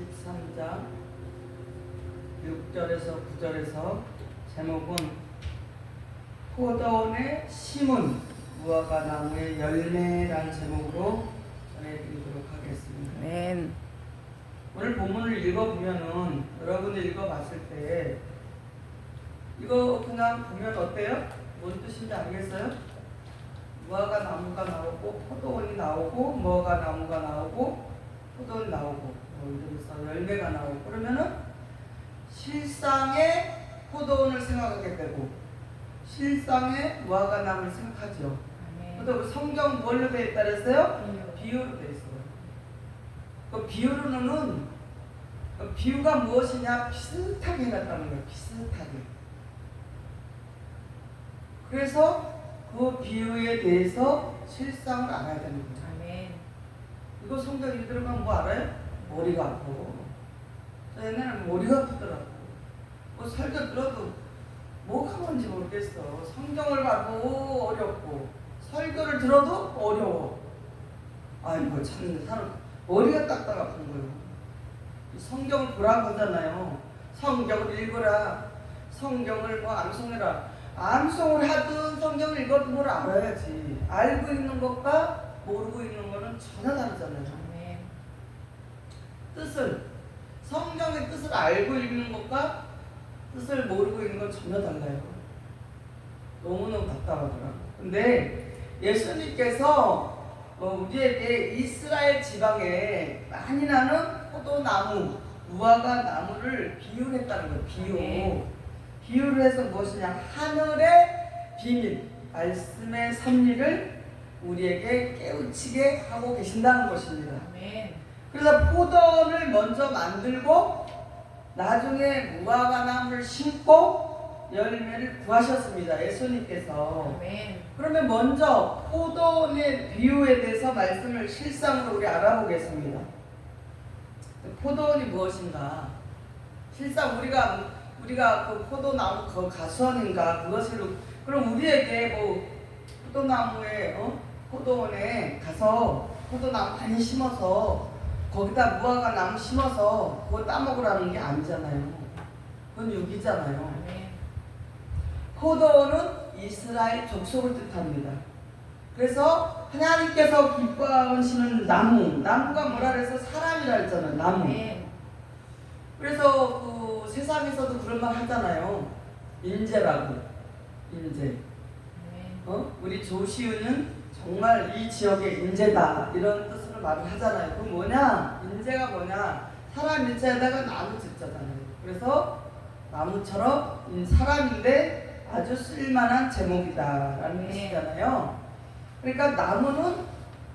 13장 6절에서 9절에서 제목은 포도원의 심은 무화과 나무의 열매라는 제목으로 전해드리도록 하겠습니다. 아멘. 오늘 본문을 읽어보면은 여러분들 읽어봤을 때 이거 그냥 보면 어때요? 뭔 뜻인지 알겠어요? 무화과 나무가 나오고 포도원이 나오고 무화과 나무가 나오고 포도원이 나오고 이러면서 열매가 나오고 그러면은 실상의 포도원을 생각하게 되고 실상의 무화과 나무를 생각하죠. 그래도 성경 뭘로 되어 있다 그랬어요? 비유로 되어 있어요. 그 비유로는 그 비유가 무엇이냐 비슷하게 해놨다는 거예요. 비슷하게. 그래서 그 비유에 대해서 실상을 알아야 되는 거예요. 아멘. 이거 성경 읽으면 뭐 알아요? 머리가 아프고. 저 옛날에는 머리가 아프더라고. 뭐 설교 들어도 뭐가 뭔지 모르겠어. 성경을 봐도 어렵고 설교를 들어도 어려워. 아이고 참 사람 머리가 딱딱 아픈 거예요. 성경을 보라고 하잖아요. 성경을 읽어라. 성경을 뭐 암송해라. 암송을 하든 성경을 읽어도 뭘 알아야지. 알고 있는 것과 모르고 있는 거는 전혀 다르잖아요. 아멘. 뜻을 성경의 뜻을 알고 읽는 것과 뜻을 모르고 있는 건 전혀 달라요. 너무너무 답답하더라고요. 근데 예수님께서 우리에게 이스라엘 지방에 많이 나는 포도나무, 무화과 나무를 비유했다는 거예요. 비유. 비유를 해서 무엇이냐? 하늘의 비밀, 말씀의 섭리를 우리에게 깨우치게 하고 계신다는 것입니다. 아멘. 그래서 포도원을 먼저 만들고 나중에 무화과 나무를 심고 열매를 구하셨습니다. 예수님께서. 아멘. 그러면 먼저 포도원의 비유에 대해서 말씀을 실상으로 우리 알아보겠습니다. 포도원이 무엇인가? 실상 우리가 그 포도나무 그 가수원인가 그것을 그럼 우리에게 뭐 포도나무에 포도원에 가서 포도나무 많이 심어서 거기다 무화과 나무 심어서 그거 따먹으라는 게 아니잖아요. 그건 육이잖아요. 아멘. 포도원은 이스라엘 족속을 뜻합니다. 그래서 하나님께서 기뻐하시는 나무가 뭐라 그래서 사람이라 했잖아요. 나무. 아멘. 그래서 그 세상에서도 그런 말 하잖아요. 인재라고. 인재. 우리 조시우는 정말 이 지역의 인재다 이런 뜻으로 말을 하잖아요. 그럼 뭐냐? 인재가 뭐냐? 사람 인자에다가 나무 짓잖아요. 그래서 나무처럼 사람인데 아주 쓸만한 제목이다라는 뜻이잖아요. 그러니까 나무는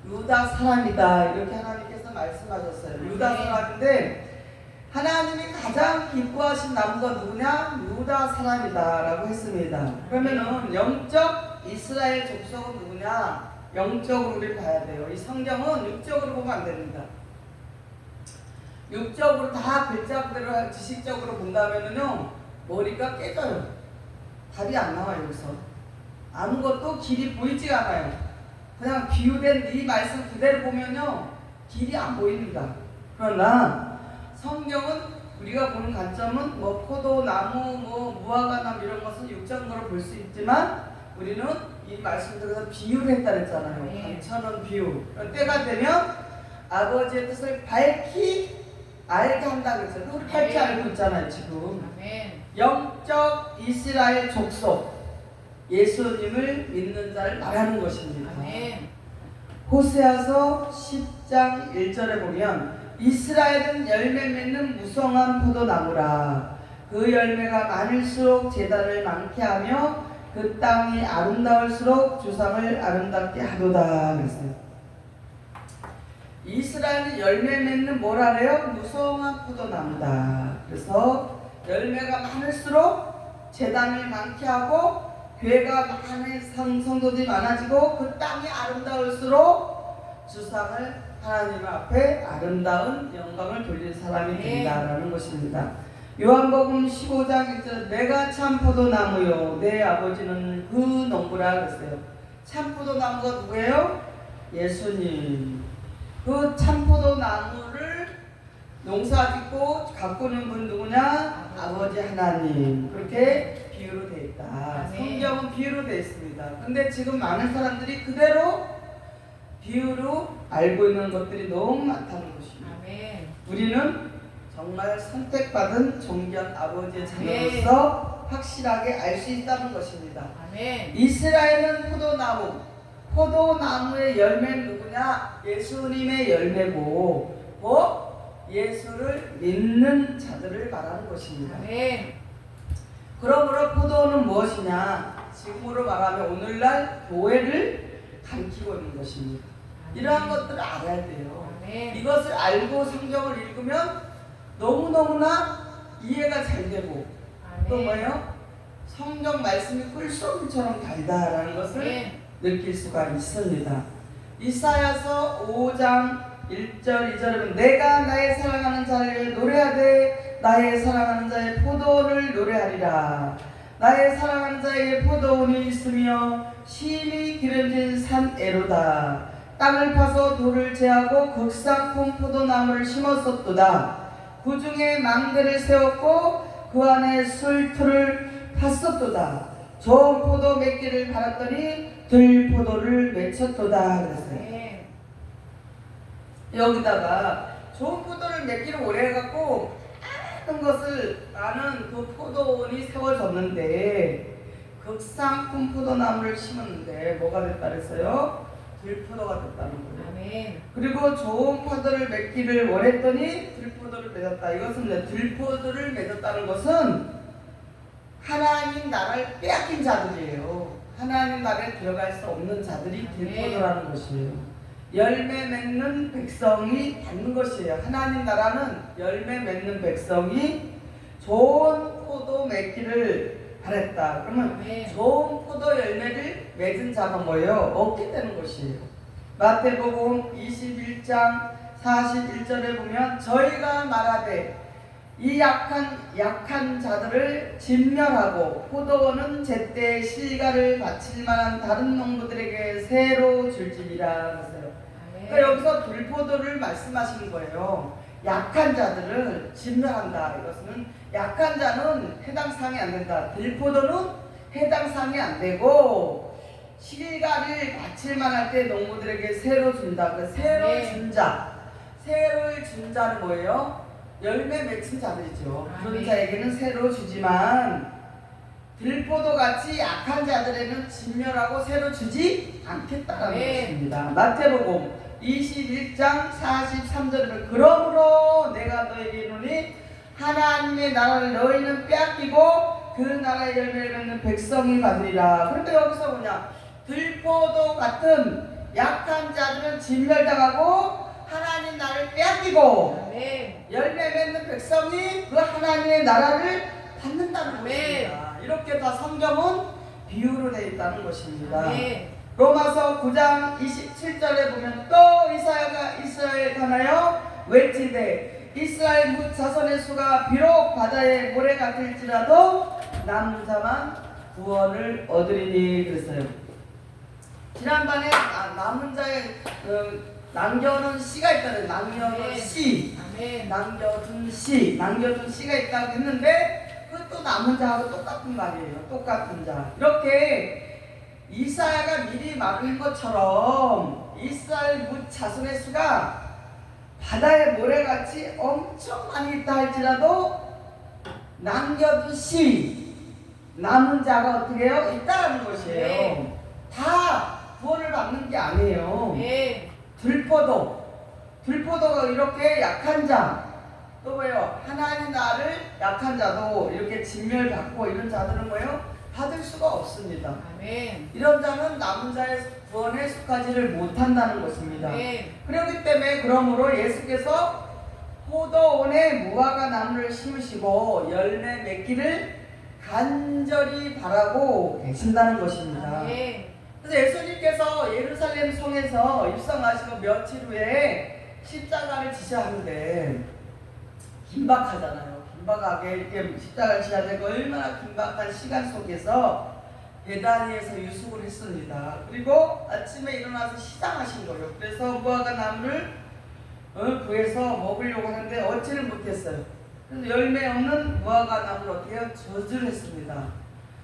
유다 사람이다 이렇게 하나님께서 말씀하셨어요. 유다 사람인데 하나님이 가장 기뻐하신 나무가 누구냐? 유다 사람이다라고 했습니다. 그러면은 영적 이스라엘 족속은 누구냐? 영적으로 우리 봐야 돼요. 이 성경은 육적으로 보면 안 됩니다. 육적으로 다 글자 그대로 지식적으로 본다면은요 머리가 깨져요. 답이 안 나와요. 여기서 아무것도 길이 보이지가 않아요. 그냥 비유된 이 말씀 그대로 보면요 길이 안 보입니다. 그러나 성경은 우리가 보는 관점은 뭐 포도나무, 뭐 무화과 나무 이런 것은 육적으로 볼 수 있지만 우리는 이 말씀들에서 비유를 했다 그랬잖아요. 관천은 비유. 때가 되면 아버지의 뜻을 밝히 알게 한다 그랬어요. 우리 밝히 알고 있잖아요 지금. 아멘. 영적 이스라엘 족속 예수님을 믿는 자를 말하는 것입니다. 아멘. 호세아서 10장 1절에 보면 이스라엘은 열매 맺는 무성한 포도나무라. 그 열매가 많을수록 제단을 많게 하며 그 땅이 아름다울수록 주상을 아름답게 하도다 그랬어요. 이스라엘은 열매 맺는 뭐라 그래요? 무성한 포도나무다. 그래서 열매가 많을수록 제단을 많게 하고 교회가 많은 성도들이 많아지고 그 땅이 아름다울수록 주상을 하나님 앞에 아름다운 영광을 돌릴 사람이 된다라는 것입니다. 요한복음 15장 1절 내가 참 포도나무요 내 아버지는 그 농부라 그랬어요. 참 포도나무가 누구예요? 예수님. 그 참 포도나무를 농사 짓고 가꾸는 분 누구냐? 아버지 하나님. 그렇게 비유로 되어 있다. 성경은 비유로 되어 있습니다. 근데 지금 많은 사람들이 그대로 비유로 알고 있는 것들이 너무 많다는 것입니다. 우리는 정말 선택받은 존귀한 아버지의 자녀로서 확실하게 알 수 있다는 것입니다. 이스라엘은 포도나무의 열매는 누구냐? 예수님의 열매고 예수를 믿는 자들을 말하는 것입니다. 그러므로 포도는 무엇이냐? 지금으로 말하면 오늘날 교회를 가리키고 있는 것입니다. 이러한 것들을 알아야 돼요. 이것을 알고 성경을 읽으면 너무너무나 이해가 잘 되고 또 뭐예요? 성경 말씀이 꿀송이처럼 달다라는 것을 느낄 수가 있습니다. 이사야서 5장 1절 2절은 내가 나의 사랑하는 자를 노래하되 나의 사랑하는 자의 포도를 노래하리라. 나의 사랑하는 자에게 포도원이 있으며 심히 기름진 산에로다. 땅을 파서 돌을 제하고 극상품 포도나무를 심었었도다. 그 중에 망대를 세웠고 그 안에 술틀을 팠었도다. 좋은 포도 맺기를 바랐더니 들포도를 맺혔도다 그랬어요. 여기다가 좋은 포도를 맺기를 오래 해갖고 많은 것을 많은 그 포도원이 세워졌는데 극상품 포도나무를 심었는데 뭐가 됐다 그랬어요? 들포도가 됐다는 거예요. 그리고 좋은 포도를 맺기를 원했더니 들포도를 맺었다. 이것은 들포도를 맺었다는 것은 하나님 나라를 빼앗긴 자들이에요. 하나님 나라에 들어갈 수 없는 자들이 들포도라는 것이에요. 열매 맺는 백성이 받는 것이에요. 하나님 나라는 열매 맺는 백성이 좋은 포도 맺기를 바랬다. 그러면 좋은 포도 열매를 맺은 자가 뭐예요? 얻게 되는 것이에요. 마태복음 21장 41절에 보면 저희가 말하되 이 약한 자들을 진멸하고 포도원은 제때 실과를 바칠 만한 다른 농부들에게 새로 줄지니라 했어요. 그러니까 여기서 들포도를 말씀하시는 거예요. 약한 자들을 진멸한다. 이것은 약한 자는 해당 사항이 안 된다. 들포도는 해당 사항이 안 되고 실과를 바칠 만할 때 농부들에게 새로 준다. 그 새로 준 자, 새로를 준 자는 뭐예요? 열매 맺힌 자들이죠. 그런 자에게는 새로 주지만 들포도같이 약한 자들에는 진멸하고 새로 주지 않겠다는 것입니다. 마태복음 21장 43절에 그러므로 내가 너에게 이르노니 하나님의 나라를 너희는 빼앗기고 그 나라의 열매를 맺는 백성이 받으리라. 그런데 여기서 뭐냐? 들포도 같은 약한 자들은 진멸당하고 하나님 나라를 빼앗기고 열매 맺는 백성이 그 하나님의 나라를 받는다는 것입니다. 이렇게 다 성경은 비유로 되어 있다는 것입니다. 로마서 9장 27절에 보면 또 이사야가 이스라엘 관하여 외치되 이스라엘 뭇 자손의 수가 비록 바다의 모래 같을지라도 남은 자만 구원을 얻으리니 그랬어요. 지난번에 남은 자의 남겨둔 씨가 있다는 남겨둔 씨, 남겨둔 씨가 있다고 했는데 그것도 남은 자하고 똑같은 말이에요. 똑같은 자. 이렇게 이사야가 미리 말한 것처럼 이스라엘 뭇 자손의 수가 바다의 모래같이 엄청 많이 있다 할지라도 남겨둔 씨, 남은 자가 어떻게 해요? 있다라는 것이에요. 다 구원을 받는 게 아니에요. 들포도가 이렇게 약한 자, 또 뭐예요? 하나님 나라를 약한 자도 이렇게 진멸받고 이런 자들은 뭐예요? 받을 수가 없습니다. 이런 자는 남은 자의 구원에 속하지를 못한다는 것입니다. 그렇기 때문에 그러므로 예수께서 포도원에 무화과 나무를 심으시고 열매 맺기를 간절히 바라고 계신다는 것입니다. 그래서 예수님께서 예루살렘 성에서 입성하시고 며칠 후에 십자가를 지셔야 하는데 긴박하잖아요. 긴박하게 이렇게 십자가를 지셔야 되고 얼마나 긴박한 시간 속에서 베다니에서 유숙을 했습니다. 그리고 아침에 일어나서 시장하신 거예요. 그래서 무화과 나무를 구해서 먹으려고 하는데 얻지를 못했어요. 그래서 열매 없는 무화과 나무를 어떻게 해요? 저주를 했습니다.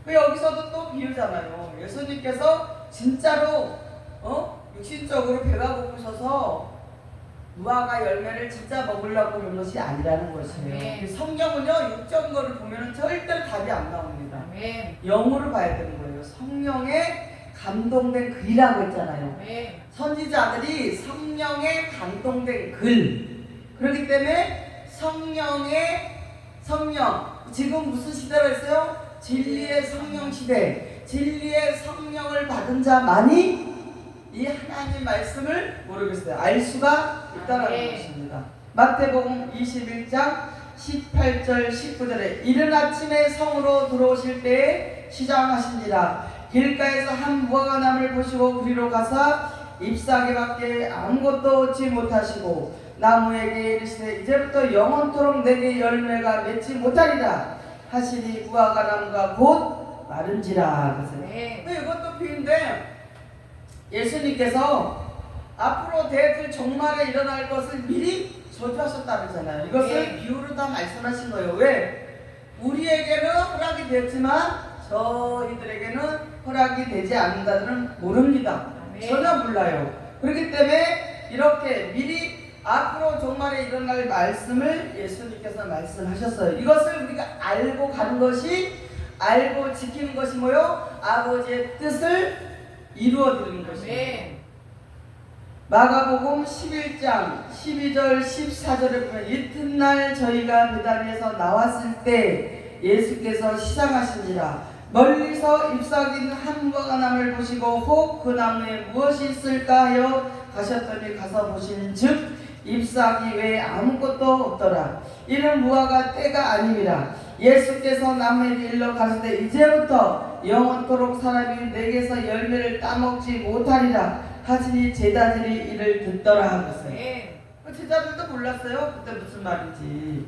여기서도 또 비유잖아요. 예수님께서 진짜로 육신적으로 배가 고프셔서 무화과 열매를 진짜 먹으려고 그런 것이 아니라는 것이에요. 성경은요, 육적인 거를 보면 절대로 답이 안 나옵니다. 영으로 봐야 되는 거예요. 성령에 감동된 글이라고 했잖아요. 선지자들이 성령에 감동된 글. 그렇기 때문에 성령, 지금 무슨 시대로 했어요? 진리의 성령 시대. 진리의 성령을 받은 자만이 이 하나님 말씀을 모르겠어요. 알 수가 있다는 것입니다. 마태복음 21장 18절 19절에 이른 아침에 성으로 들어오실 때에 시장하시니라. 길가에서 한 무화과 나무를 보시고 그리로 가사 잎사귀밖에 아무것도 얻지 못하시고 나무에게 이르시되 이제부터 영원토록 내게 열매가 맺지 못하리라 하시니 무화과 나무가 곧 마른지라. 이것도 비유인데 예수님께서 앞으로 대들 종말에 일어날 것을 미리 저주하셨다면서요. 이것을 비유로 다 말씀하신 거예요. 왜? 우리에게는 허락이 됐지만 저희들에게는 허락이 되지 않는다는 모릅니다. 전혀 몰라요. 그렇기 때문에 이렇게 미리 앞으로 종말에 일어날 말씀을 예수님께서 말씀하셨어요. 이것을 우리가 알고 가는 것이, 알고 지키는 것이 뭐요? 아버지의 뜻을 이루어드리는 것입니다. 마가복음 11장 12절 14절에 보면 이튿날 저희가 베다니에서 나왔을 때 예수께서 시장하신지라. 멀리서 잎사귀는 한 무화과 나무를 보시고 혹 그 나무에 무엇이 있을까 하여 가셨더니 가서 보신즉 잎사귀 외에 아무것도 없더라. 이는 무화과 때가 아님이라. 예수께서 나무에게 일러 가시되 이제부터 영원토록 사람이 내게서 열매를 따먹지 못하리라 하시니 제자들이 이를 듣더라 하셨어요. 제자들도 몰랐어요. 그때 무슨 말인지.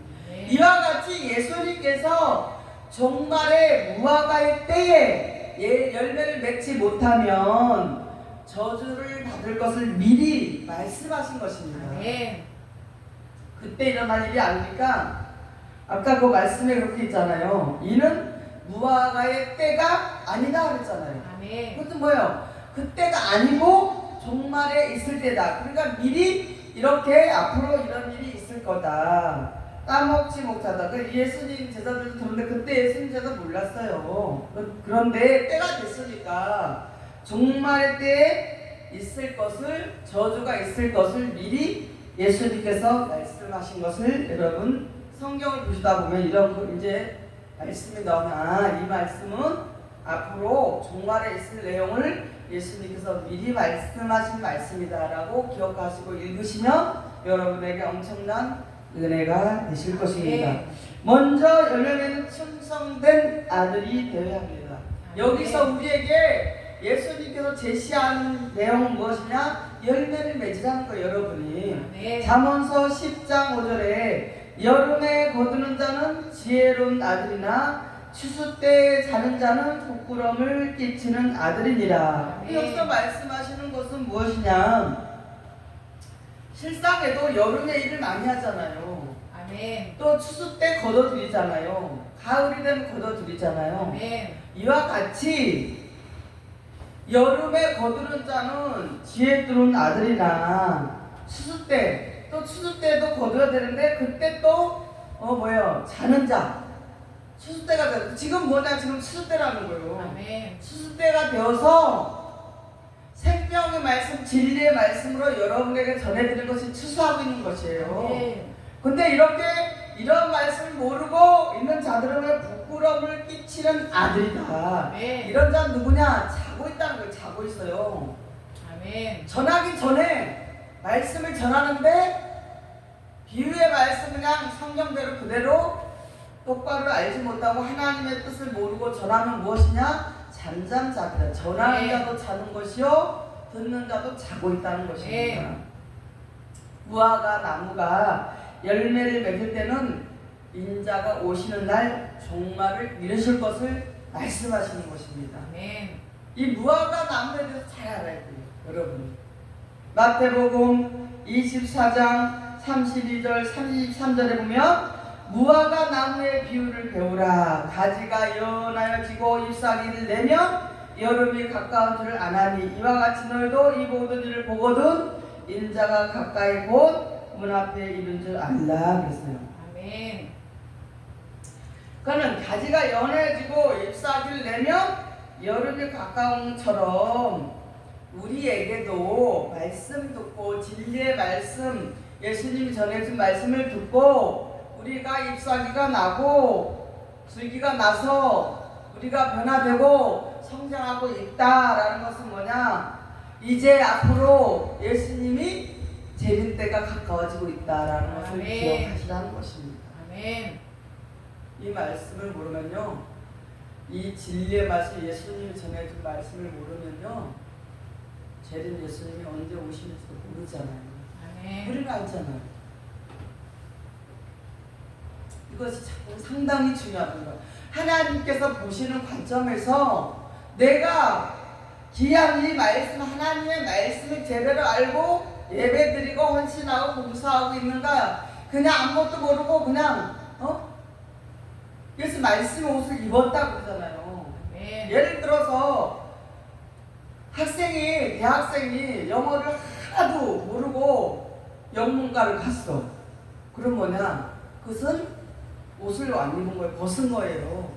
이와 같이 예수님께서 종말의 무화과의 때에 열매를 맺지 못하면 저주를 받을 것을 미리 말씀하신 것입니다. 그때 일어날 일이 아니니까 아까 그 말씀에 그렇게 있잖아요. 이는 무화과의 때가 아니다 그랬잖아요. 그것도 뭐예요? 그때가 아니고 종말에 있을 때다. 그러니까 미리 이렇게 앞으로 이런 일이 있을 거다. 따먹지 못하다. 예수님 제자들도 들었는데 그때 예수님 제자 몰랐어요. 그런데 때가 됐으니까 종말의 때에 있을 것을, 저주가 있을 것을 미리 예수님께서 말씀하신 것을 여러분 성경을 보시다 보면 이런 이제 말씀이 나오면 이 말씀은 앞으로 종말에 있을 내용을 예수님께서 미리 말씀하신 말씀이다라고 기억하시고 읽으시면 여러분에게 엄청난 은혜가 되실 것입니다. 먼저 열매는 충성된 아들이 되어야 합니다. 여기서 우리에게 예수님께서 제시하는 내용은 무엇이냐? 열매를 맺으라는 거예요, 여러분이. 잠언서 10장 5절에 여름에 거두는 자는 지혜로운 아들이나 추수 때 자는 자는 부끄러움을 끼치는 아들이니라. 여기서 말씀하시는 것은 무엇이냐? 실상에도 여름에 일을 많이 하잖아요. 또 추수 때 거둬들이잖아요. 가을이 되면 거둬들이잖아요. 이와 같이 여름에 거두는 자는 지혜로운 아들이나 추수 때, 또 추수 때도 거둬야 되는데 그때 또 자는 자. 추수 때가 되어 지금 뭐냐? 지금 추수 때라는 거예요. 추수 때가 되어서 생명의 말씀, 진리의 말씀으로 여러분에게 전해드리는 것이 추수하고 있는 것이에요. 근데 이렇게 이런 말씀을 모르고 있는 자들은 부끄러움을 끼치는 아들이다. 이런 자는 누구냐? 자고 있다는 거예요. 자고 있어요. 전하기 전에 말씀을 전하는데 비유의 말씀 그냥 성경대로 그대로 똑바로 알지 못하고 하나님의 뜻을 모르고 전하면 무엇이냐? 잠잠자기다. 전하는 자도 자는 것이요 듣는 자도 자고 있다는 것입니다. 무화과 나무가 열매를 맺을 때는 인자가 오시는 날 종말을 이루실 것을 말씀하시는 것입니다. 이 무화과 나무에 대해서 잘 알아야 돼요, 여러분. 마태복음 24장 32절 33절에 보면 무화과 나무의 비유를 배우라. 가지가 연하여 지고 잎사귀를 내면 여름이 가까운 줄을 아나니 이와 같이 너희도 이 모든 일을 보거든 인자가 가까이 곧 문 앞에 이른 줄 알라 그랬어요. 아멘. 그러니까 가지가 연해지고 잎사귀를 내면 여름이 가까운 것처럼 우리에게도 말씀 듣고 진리의 말씀, 예수님이 전해준 말씀을 듣고 우리가 잎사귀가 나고 줄기가 나서 우리가 변화되고 성장하고 있다라는 것은 뭐냐? 이제 앞으로 예수님이 재림 때가 가까워지고 있다라는 것을 아멘. 기억하시라는 것입니다. 아멘. 이 말씀을 모르면요, 이 진리의 말씀, 예수님이 전해준 말씀을 모르면요, 재림 예수님이 언제 오시는지도 모르잖아요. 아멘. 우리는 알잖아요. 이것이 상당히 중요합니다. 하나님께서 보시는 관점에서 내가 귀한 이 말씀, 하나님의 말씀을 제대로 알고 예배드리고 헌신하고 봉사하고 있는가, 그냥 아무것도 모르고 그냥 그래서 말씀 옷을 입었다 그러잖아요. 네. 예를 들어서 대학생이 영어를 하나도 모르고 영문과를 갔어. 그럼 뭐냐? 그것은 옷을 안 입은 거예요. 벗은 거예요.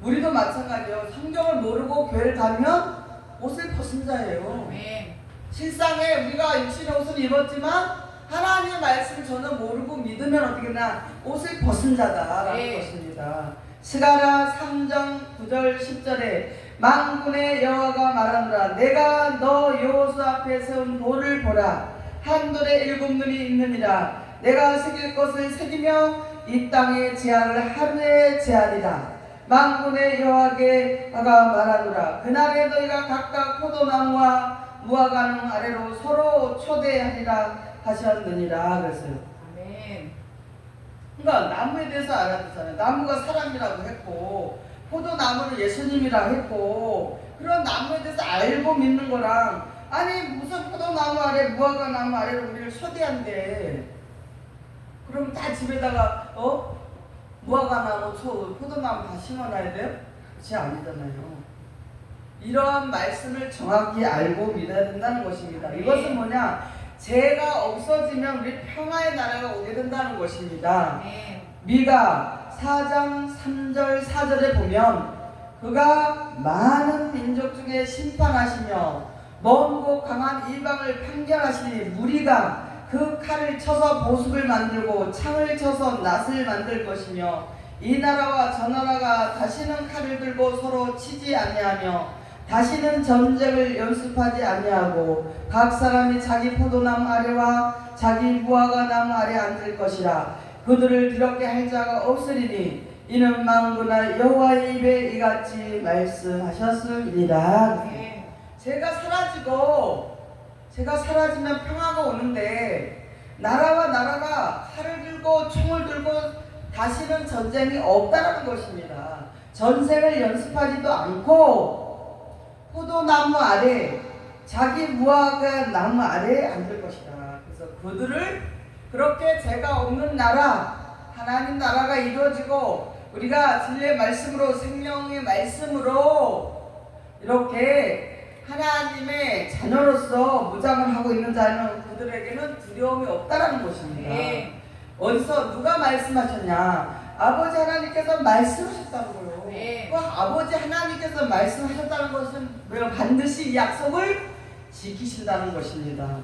우리도 마찬가지예요. 성경을 모르고 교회를 가면 옷을 벗은 자예요. 아멘. 실상에 우리가 육신의 옷을 입었지만 하나님의 말씀을 저는 모르고 믿으면 어떻게 되나? 옷을 벗은 자다라는 네. 것입니다. 스가랴 3장 9절 10절에 만군의 여호와가 말하노라 내가 너 여호수 앞에 세운 돌을 보라 한 돌에 7눈이 있느니라 내가 새길 것을 새기며 이 땅의 재앙을 하루에 제하리라 만군의 여호와가 말하노라 그날에 너희가 각각 포도나무와 무화과나무 아래로 서로 초대하리라 하셨느니라 그랬어요. 아멘. 그러니까 나무에 대해서 알아야 되잖아요. 나무가 사람이라고 했고 포도나무는 예수님이라고 했고 그런 나무에 대해서 알고 믿는 거랑 아니 무슨 포도나무 아래 무화과나무 아래로 우리를 초대한대. 그럼 다 집에다가 무화과나무 포도나무 다 심어놔야 돼요? 그렇지 아니잖아요. 이러한 말씀을 정확히 알고 믿어야 된다는 것입니다. 이것은 뭐냐? 죄가 없어지면 우리 평화의 나라가 오게 된다는 것입니다. 아멘. 미가 4장 3절 4절에 보면 그가 많은 민족 중에 심판하시며 먼 곳 강한 이방을 판결하시니 무리가 그 칼을 쳐서 보습을 만들고 창을 쳐서 낫을 만들 것이며 이 나라와 저 나라가 다시는 칼을 들고 서로 치지 아니하며 다시는 전쟁을 연습하지 아니하고 각 사람이 자기 포도나무 아래와 자기 무화과나무 아래 앉을 것이라 그들을 더럽게 할 자가 없으리니 이는 만군의 여호와의 입에 이같이 말씀하셨으리라. 네. 제가 사라지면 평화가 오는데 나라와 나라가 칼을 들고 총을 들고 다시는 전쟁이 없다라는 것입니다. 전쟁을 연습하지도 않고 포도나무 아래 자기 무화과 나무 아래에 앉을 것이다. 그래서 그들을 그렇게 죄가 없는 나라 하나님 나라가 이루어지고 우리가 진리의 말씀으로 생명의 말씀으로 이렇게 하나님의 자녀로서 무장을 하고 있는 자는 그들에게는 두려움이 없다라는 것입니다. 네. 어디서 누가 말씀하셨냐? 아버지 하나님께서 말씀하셨다는 거예요. 네. 그 아버지 하나님께서 말씀하셨다는 것은 반드시 이 약속을 지키신다는 것입니다.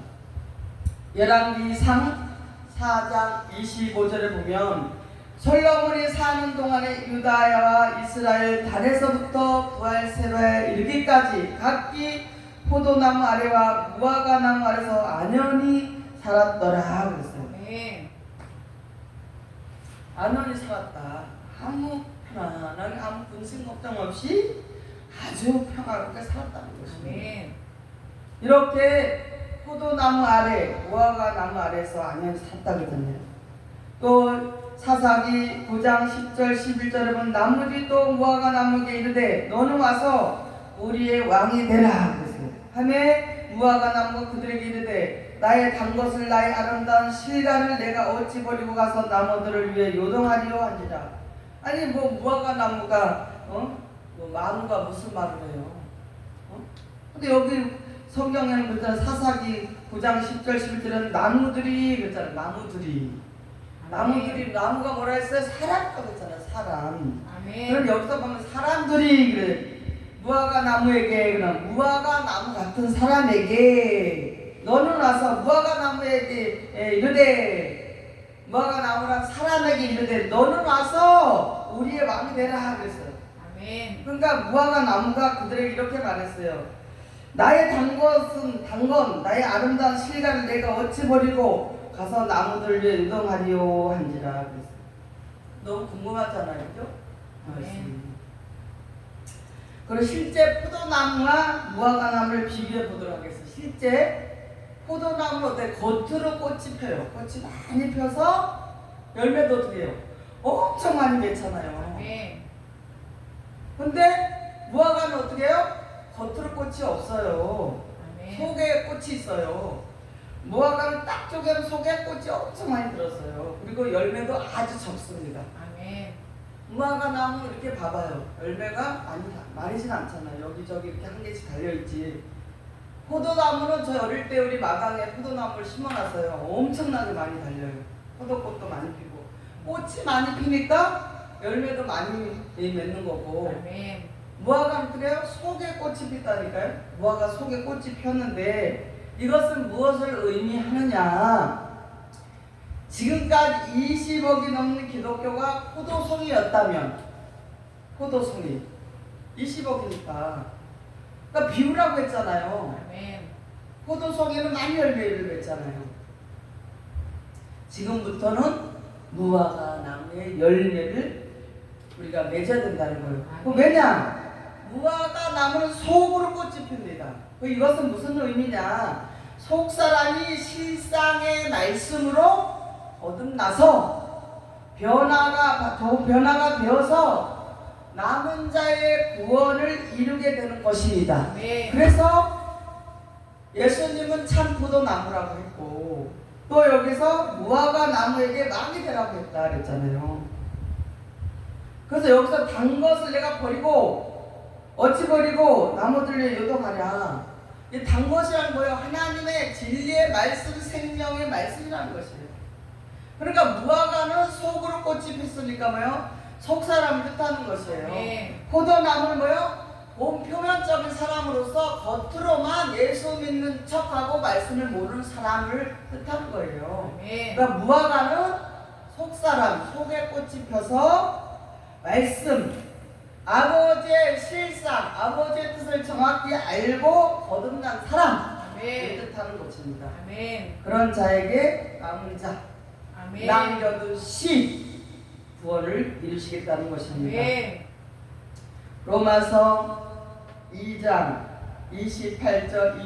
열왕기상 4장 25절에 보면 솔로몬이 사는 동안에 유다와 이스라엘 단에서부터 부엘세바에 이르기까지 각기 포도나무 아래와 무화과나무 아래서 안연히 살았더라 그랬어요. 네. 안연히 살았다. 아무 편안하게 아무 근심 걱정 없이 아주 평화롭게 살았다는 것입니다. 아멘. 이렇게 포도나무 아래, 무화과나무 아래에서 안연히 샀다 그러잖아요. 또 사사기 9장 10절 11절에 보면 나무들이 또 무화과나무에게 이르되 너는 와서 우리의 왕이 되라 그랬어요. 하매 무화과나무가 그들에게 이르되 나의 단 것을 나의 아름다운 실간을 내가 어찌 버리고 가서 나무들을 위해 요동하리요 한지라. 아니 뭐 무화과 나무가 뭐 나무가 무슨 말을 해요? 근데 여기 성경에는 그랬잖아. 사사기 9장 10절 11절은 나무들이 그랬잖아. 나무들이 나무가 뭐라 했어요? 사람이라고 했잖아. 사람. 아멘. 그럼 여기서 보면 사람들이 그래. 무화과 나무에게 그럼 무화과 나무 같은 사람에게 너는 와서 무화과 나무에게 이르되 무화과 나무란 사람에게 이르되 너는 와서 우리의 왕이 되라 그랬어요. 아멘. 그러니까 무화과 나무가 그들에게 이렇게 말했어요. 나의 단 건 나의 아름다운 실간을 내가 어찌 버리고 가서 나무들 위에 유동하리요 한지라 그랬어요. 너무 궁금하잖아요, 그죠? 그리고 실제 포도나무와 무화과나무를 비교해 보도록 하겠습니다. 실제 포도나무는 어때? 겉으로 꽃이 펴요. 꽃이 많이 펴서 열매도 어떻게 해요? 엄청 많이 맺잖아요. 아멘. 근데 무화과는 어떻게 해요? 겉으로 꽃이 없어요. 아멘. 속에 꽃이 있어요. 무화과는 딱 쪼개면 속에 꽃이 엄청 많이 들었어요. 그리고 열매도 아주 적습니다. 아멘. 무화과 나무 이렇게 봐봐요. 열매가 많이진 않잖아요. 여기저기 이렇게 한 개씩 달려있지. 포도나무는 저 어릴 때 우리 마당에 포도나무를 심어놨어요. 엄청나게 많이 달려요. 포도꽃도 많이 피고. 꽃이 많이 피니까 열매도 많이 맺는 거고. 아멘. 무화과는 그래요? 속에 꽃이 피다니까요. 무화과 속에 꽃이 폈는데 이것은 무엇을 의미하느냐? 지금까지 20억이 넘는 기독교가 포도송이였다면 포도송이 20억이니까 그러니까 비유라고 했잖아요. 아멘. 포도송이는 많이 열매를 맺잖아요. 지금부터는 무화과 나무의 열매를 우리가 맺어야 된다는 거예요. 왜냐? 무화과 나무는 속으로 꽃이 핍니다. 이것은 무슨 의미냐? 속 사람이 실상의 말씀으로 거듭나서 변화가 되어서 남은 자의 구원을 이루게 되는 것입니다. 네. 그래서 예수님은 참 포도나무라고 했고 또 여기서 무화과 나무에게 왕이 되라고 했다 그랬잖아요. 그래서 여기서 단 것을 내가 버리고 어찌 버리고 나무들을 요동하랴. 이 단 것이란 뭐예요? 하나님의 진리의 말씀, 생명의 말씀이라는 것이에요. 그러니까 무화과는 속으로 꽃이 폈으니까 뭐예요? 속 사람을 뜻하는 것이에요. 네. 포도나무는 뭐예요? 몸 표면적인 사람으로서 겉으로만 예수 믿는 척하고 말씀을 모르는 사람을 뜻하는 거예요. 네. 그러니까 무화과는 속 사람, 속에 꽃이 펴서 말씀, 아버지의 실상, 아버지의 뜻을 정확히 알고 거듭난 사람을 아멘. 뜻하는 것입니다. 아멘. 그런 자에게 남은 자, 아멘. 남겨두신 구원을 이루시겠다는 것입니다. 아멘. 로마서 2장 28절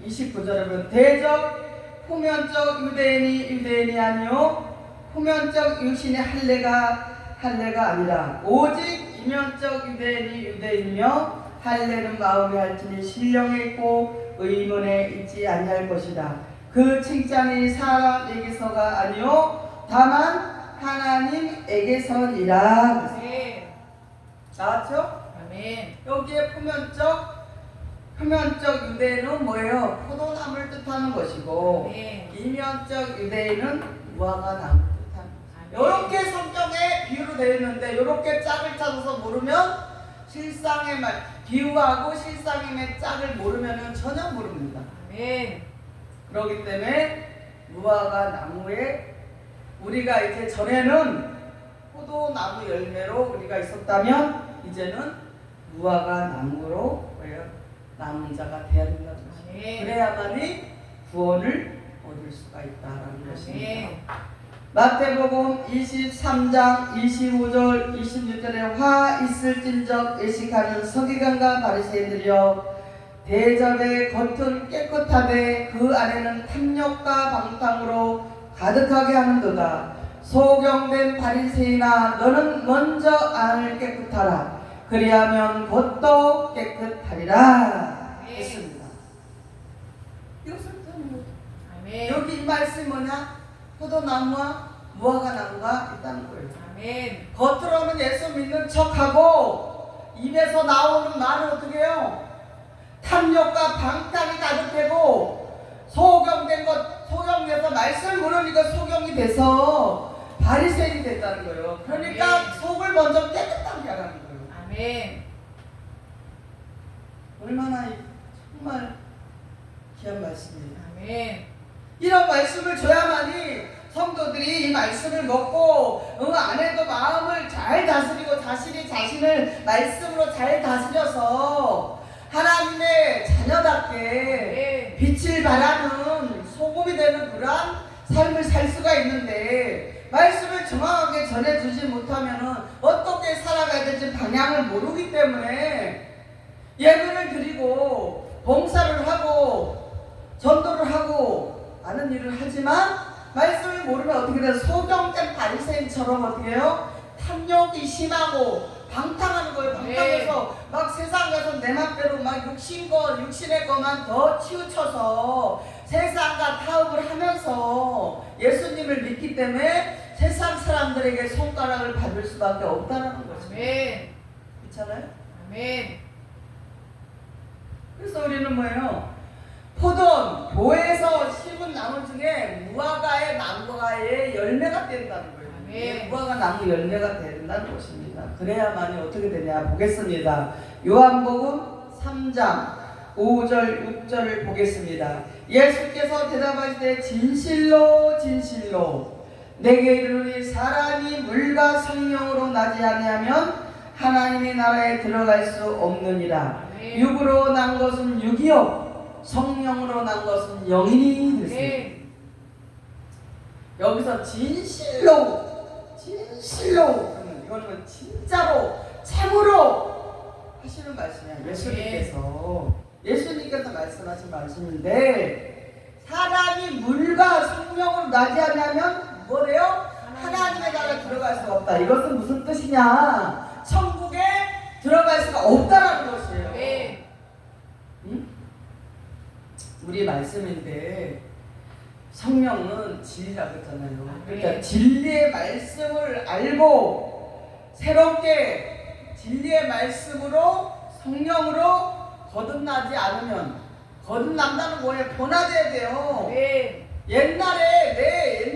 29절에 보면 대적 표면적 유대인이 아니요 표면적 유신의 할례가 아니라 오직 이면적 유대인이며 할례는 마음에 할지니 신령에 있고 의문에 있지 아니할 것이다. 그 칭찬이 사람에게서가 아니요 다만 하나님에게서니라. 아멘. 나왔죠? 아멘. 여기에 표면적 유대인은 뭐예요? 포도나무를 뜻하는 것이고 아멘. 이면적 유대인은 무화과 나무를 뜻하는 것이고 이렇게 성경에 비유로 되어 있는데 이렇게 짝을 짜서 모르면 실상의 말 비유하고 실상의 짝을 모르면 전혀 모릅니다. 아멘. 그렇기 때문에 무화과 나무에 우리가 이제 전에는 포도나무 열매로 우리가 있었다면 이제는 무화과 나무로 남은 자가 되어야 된다는 것입니다. 아멘. 그래야만이 구원을 얻을 수가 있다라는 것입니다. 아멘. 마태복음 23장 25절 26절에 화 있을진적 외식하는 서기관과 바리새인들이여 대접의 겉은 깨끗하되 그 안에는 탐욕과 방탕으로 가득하게 하는도다. 소경된 바리새인아 너는 먼저 안을 깨끗하라. 그리하면 겉도 깨끗하리라. 네. 했습니다. 이것을 뜻하는 거죠. 아멘. 여기 이 말씀이 뭐냐? 포도나무와 무화과 나무가 있다는 거예요. 아멘. 겉으로는 예수 믿는 척하고 입에서 나오는 말은 어떻게 해요? 탐욕과 방탕이 가득되고 소경된 것, 소경돼서 말씀을 모르니까 소경이 돼서 바리새인이 됐다는 거예요. 그러니까 아멘. 속을 먼저 깨끗하게 하라는 거예요. 아멘. 얼마나 정말 귀한 말씀이에요. 아멘. 이런 말씀을 줘야만이 성도들이 이 말씀을 먹고 안에도 마음을 잘 다스리고 자신을 말씀으로 잘 다스려서 하나님의 자녀답게 빛을 발하는 소금이 되는 그러한 삶을 살 수가 있는데 말씀을 정확하게 전해주지 못하면 어떻게 살아가야 될지 방향을 모르기 때문에 예배를 드리고 봉사를 하고 전도를 하고 많은 일을 하지만 말씀을 모르면 어떻게 돼요? 소경된 바리새인처럼 어떻게 해요? 탐욕이 심하고 방탕하는 거예요. 방탕해서 막 세상 가서 내 맘대로 막 육신의 것만 더 치우쳐서 세상과 타협을 하면서 예수님을 믿기 때문에 세상 사람들에게 손가락을 받을 수밖에 없다는 거죠. 아멘. 그렇잖아요? 아멘. 그래서 우리는 뭐예요? 포도원, 교회에서 심은 나무 중에 무화과의 나무의 열매가 된다는 거예요. 아멘. 무화과 나무 열매가 된다는 것입니다. 그래야만이 어떻게 되냐 보겠습니다. 요한복음 3장 5절 6절을 보겠습니다. 예수께서 대답하시되 진실로 진실로 내게 이르노니 사람이 물과 성령으로 나지 아니하면 하나님의 나라에 들어갈 수 없느니라. 아멘. 육으로 난 것은 육이요 성령으로 난 것은 영이니 됐습니다. 아멘. 여기서 진실로 이거는 진짜로 참으로 하시는 말씀이에요. 예수님께서 말씀하신 말씀인데 사람이 물과 성령으로 나지 않으면 뭐래요? 하나님의 나라에 들어갈 수가 없다. 이것은 무슨 뜻이냐? 천국에 들어갈 수가 없다라는 것이에요. 아멘. 응? 우리 말씀인데 성령은 진리라고 했잖아요. 그러니까 진리의 말씀을 알고 새롭게 진리의 말씀으로 성령으로 거듭나지 않으면 거듭난다는 거예요. 변화돼야 돼요. 아멘. 옛날에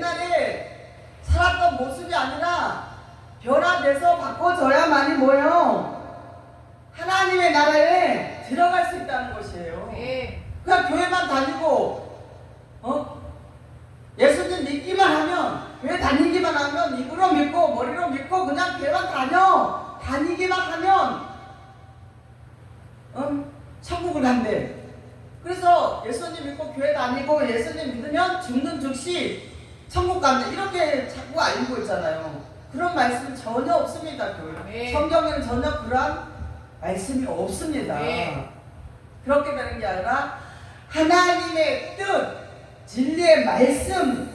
살았던 모습이 아니라 변화돼서 바꿔져야만이 뭐예요? 하나님의 나라에 들어갈 수 있다는 것이에요. 아멘. 그냥 교회만 다니고 예수님 믿기만 하면 교회 다니기만 하면 입으로 믿고 머리로 믿고 그냥 교회만 다니기만 하면 천국을 간대. 그래서 예수님 믿고 교회 다니고 예수님 믿으면 죽는 즉시 천국 간대. 이렇게 자꾸 알고 있잖아요. 그런 말씀은 전혀 없습니다. 교회. 아멘. 성경에는 전혀 그런 말씀이 없습니다. 아멘. 그렇게 되는 게 아니라 하나님의 뜻, 진리의 말씀,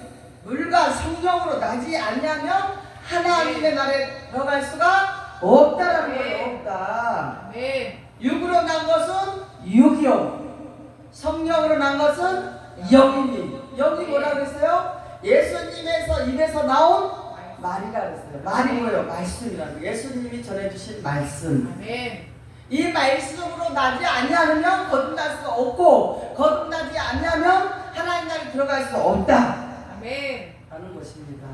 물과 성령으로 나지 않냐면 하나님의 나라에 들어갈 수가 없다라는 거예요. 없다. 아멘. 육으로 난 것은 육이요, 성령으로 난 것은 영이니. 영이 뭐라 그랬어요? 예수님에서 입에서 나온 말이라 그랬어요. 말이 뭐예요? 말씀이라고. 예수님이 전해주신 말씀. 아멘. 이 말씀으로 나지 아니하면 거듭날 수가 없고 거듭나지 아니하면 하나님 나라에 들어갈 수 없다 아멘. 라는 것입니다.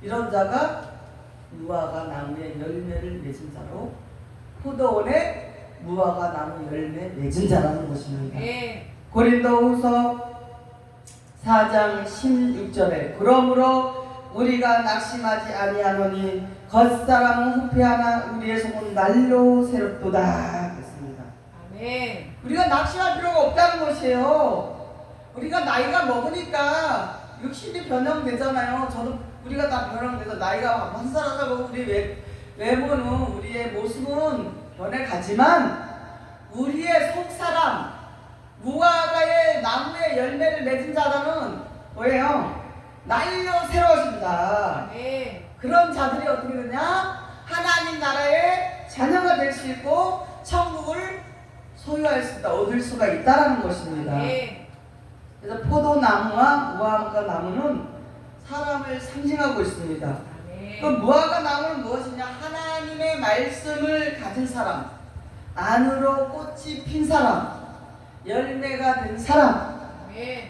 이런 자가 무화과 나무의 열매를 맺은 자로 포도원의 무화과 나무 열매 맺은 자라는 것입니다. 아멘. 고린도후서 4장 16절에 그러므로 우리가 낙심하지 아니하노니 겉사람은 후패하나 우리의 속은 날로 새롭도다 그랬습니다. 아멘. 우리가 낙심할 필요가 없다는 것이에요. 우리가 나이가 먹으니까 육신이 변형되잖아요. 우리가 다 변형돼서 나이가 한 살 한 살 먹고 우리 외모는 우리의 모습은 변해가지만 우리의 속사람 무화과의 나무의 열매를 맺은 자들은 뭐예요? 날로 새로워진다. 아멘. 그런 자들이 어떻게 되냐? 하나님 나라의 자녀가 될 수 있고 천국을 소유할 수 있다, 얻을 수가 있다라는 것입니다. 아멘. 그래서 포도나무와 무화과 나무는 사람을 상징하고 있습니다. 그 무화과 나무는 무엇이냐? 하나님의 말씀을 가진 사람, 안으로 꽃이 핀 사람, 열매가 된 사람.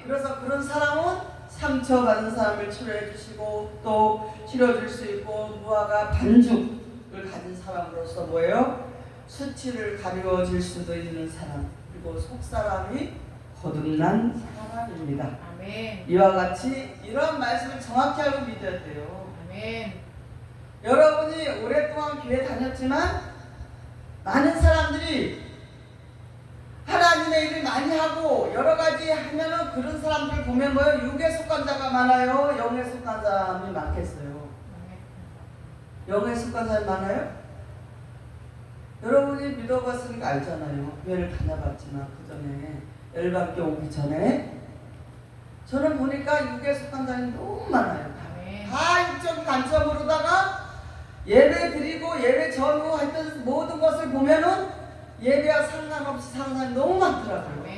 그래서 그런 사람은 상처받은 사람을 치료해 주시고 또 치료줄 수 있고, 무화과 반죽을 가진 사람으로서 뭐예요? 수치를 가리워 줄 수도 있는 사람, 그리고 속사람이 거듭난 사람입니다. 아멘. 이와 같이 이런 말씀을 정확히 알고 믿어야 돼요. 아멘. 여러분이 오랫동안 교회 다녔지만 많은 사람들이 하나님의 일을 많이 하고 여러 가지 하면은 그런 사람들 보면 뭐예요? 육에 속한 자가 많아요? 영에 속한 사람이 많겠어요? 영에 속한 사람이 많아요? 여러분이 믿어봤으니까 알잖아요. 교회를 다녀봤지만 그 전에 열반교 오기 전에 저는 보니까 육에 속한 사람이 너무 많아요. 다 육적 관점으로다가 예배 드리고 예배 전후 했던 모든 것을 보면은 예배와 상관없이 사는 사람이 너무 많더라고요.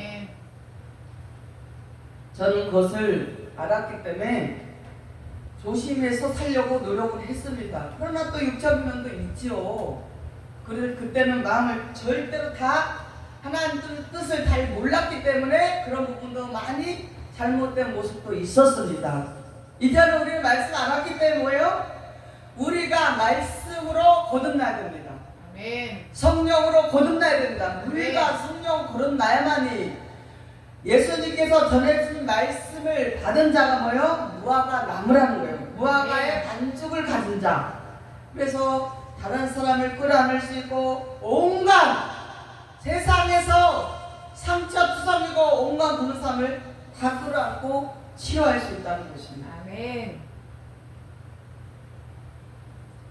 저는 그것을 알았기 때문에 조심해서 살려고 노력을 했습니다. 그러나 또 육적 면도 있지요. 그때는 마음을 절대로 다 하나님 뜻을 잘 몰랐기 때문에 그런 부분도 많이 잘못된 모습도 있었습니다. 이제는 우리는 말씀 알았기 때문에 뭐예요? 우리가 말씀으로 거듭나야 됩니다. 아멘. 성령으로 거듭나야 됩니다. 우리가 성령 거듭나야만이 예수님께서 전해주신 말씀을 받은 자가 뭐예요? 무화과 나무라는 거예요. 무화과의 반죽을 가진 자. 그래서 다른 사람을 끌어안을 수 있고 온갖 세상에서 상처투성이고 온갖 그런 사람을 다 끌어안고 치료할 수 있다는 것입니다. 아멘.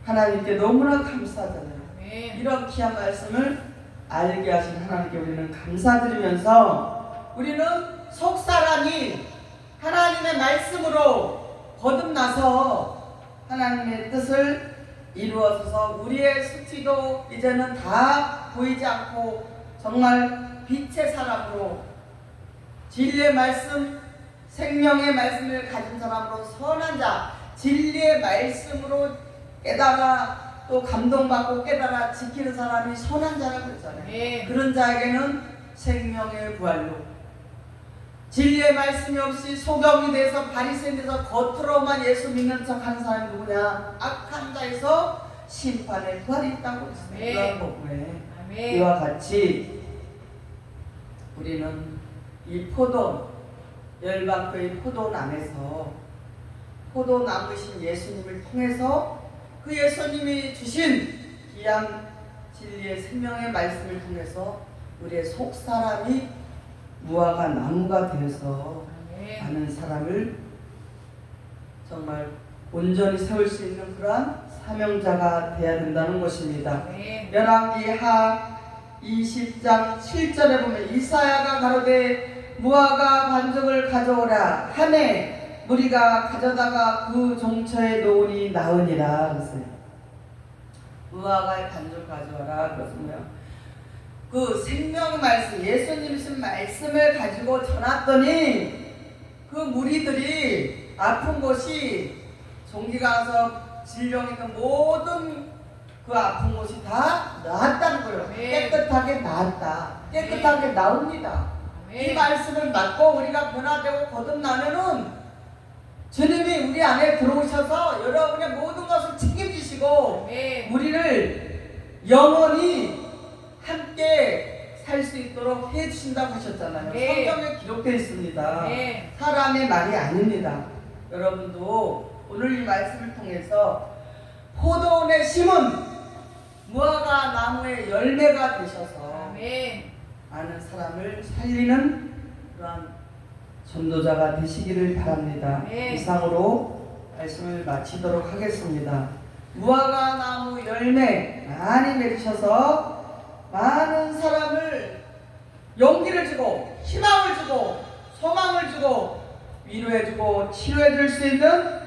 하나님께 너무나 감사하잖아요. 아멘. 이런 귀한 말씀을 알게 하신 하나님께 우리는 감사드리면서 우리는 속사람이 하나님의 말씀으로 거듭나서 하나님의 뜻을 이루어져서 우리의 수치도 이제는 다 보이지 않고 정말 빛의 사람으로 진리의 말씀, 생명의 말씀을 가진 사람으로 선한 자, 진리의 말씀으로 깨달아 또 감동받고 깨달아 지키는 사람이 선한 자라고 그랬잖아요. 네. 그런 자에게는 생명의 부활로, 진리의 말씀이 없이 소경이 돼서 바리새인 돼서 겉으로만 예수 믿는 척하는 사람이 누구냐? 악한 자에서 심판의 부활이 있다고 했습니다. 아멘. 복음에 아멘. 이와 같이 우리는 이 포도 열방교의 포도나무에서 포도나무이신 예수님을 통해서 그 예수님이 주신 귀한 진리의 생명의 말씀을 통해서 우리의 속사람이 무화과 나무가 되어서 아멘. 많은 사람을 정말 온전히 세울 수 있는 그러한 사명자가 되어야 된다는 것입니다. 아멘. 열왕기 하 20장 7절에 보면 이사야가 가로되 무화과 반죽을 가져오라 하매 무리가 가져다가 그 종처에 놓으니 나으니라 그랬어요. 무화과의 반죽 가져와라. 그렇습니다. 그 생명 말씀, 예수님이신 말씀을 가지고 전했더니 그 무리들이 아픈 곳이 종기가 와서 질병이던 모든 그 아픈 곳이 다 나았다는 거예요. 네. 깨끗하게 나았다. 깨끗하게 나옵니다. 이 아멘. 말씀을 받고 우리가 변화되고 거듭나면은 주님이 우리 안에 들어오셔서 여러분의 모든 것을 책임지시고 아멘. 우리를 영원히 함께 살 수 있도록 해주신다고 하셨잖아요. 네. 성경에 기록되어 있습니다. 네. 사람의 말이 아닙니다. 여러분도 오늘 이 말씀을 통해서 포도원에 심은 무화과 나무의 열매가 되셔서 아멘. 많은 사람을 살리는 그러한 전도자가 되시기를 바랍니다. 네. 이상으로 말씀을 마치도록 하겠습니다. 무화과 나무 열매 많이 맺으셔서 많은 사람을 용기를 주고 희망을 주고 소망을 주고 위로해주고 치료해줄 수 있는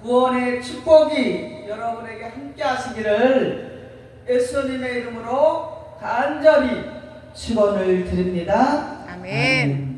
구원의 축복이 여러분에게 함께 하시기를 예수님의 이름으로 간절히 축원을 드립니다. 아멘.